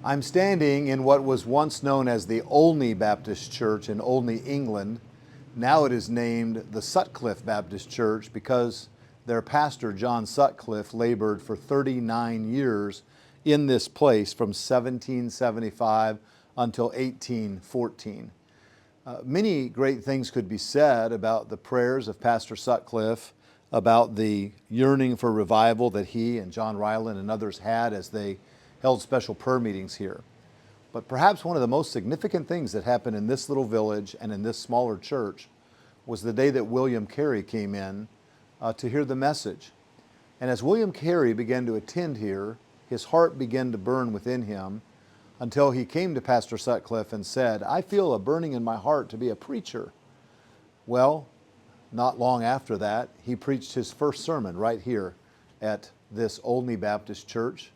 I'm standing in what was once known as the Olney Baptist Church in Olney, England. Now it is named the Sutcliff Baptist Church because their pastor, John Sutcliff, labored for 39 years in this place from 1775 until 1814. Many great things could be said about the prayers of Pastor Sutcliff, about the yearning for revival that he and John Ryland and others had as they held special prayer meetings here. But perhaps one of the most significant things that happened in this little village and in this smaller church was the day that William Carey came in to hear the message. And as William Carey began to attend here, his heart began to burn within him until he came to Pastor Sutcliff and said, "I feel a burning in my heart to be a preacher." Well, not long after that, he preached his first sermon right here at this Olney Baptist Church.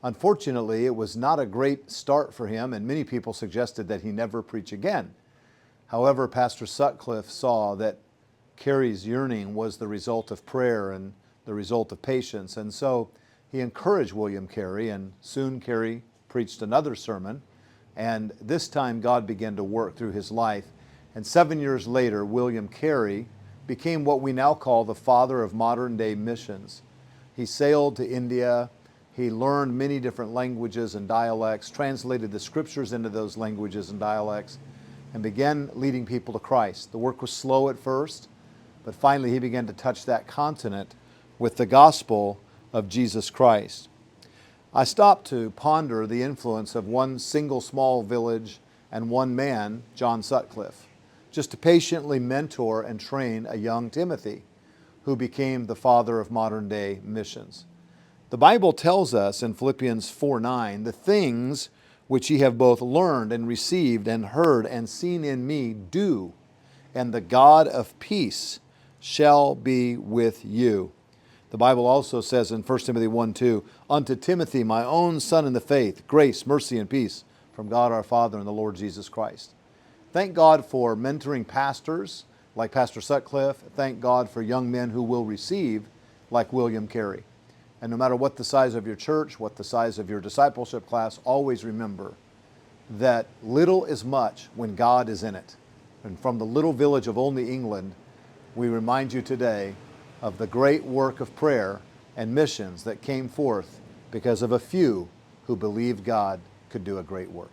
Unfortunately, it was not a great start for him, and many people suggested that he never preach again. However, Pastor Sutcliff saw that Carey's yearning was the result of prayer and the result of patience, and so he encouraged William Carey, and soon Carey preached another sermon, and this time God began to work through his life. And 7 years later, William Carey became what we now call the father of modern-day missions. He sailed to India. He learned many different languages and dialects, translated the scriptures into those languages and dialects, and began leading people to Christ. The work was slow at first, but finally he began to touch that continent with the gospel of Jesus Christ. I stopped to ponder the influence of one single small village and one man, John Sutcliff, just to patiently mentor and train a young Timothy, who became the father of modern-day missions. The Bible tells us in Philippians 4:9, "The things which ye have both learned and received and heard and seen in me do, and the God of peace shall be with you." The Bible also says in 1 Timothy 1:2, "Unto Timothy, my own son in the faith, grace, mercy, and peace from God our Father and the Lord Jesus Christ." Thank God for mentoring pastors like Pastor Sutcliff. Thank God for young men who will receive like William Carey. And no matter what the size of your church, what the size of your discipleship class, always remember that little is much when God is in it. And from the little village of Olney, England, we remind you today of the great work of prayer and missions that came forth because of a few who believed God could do a great work.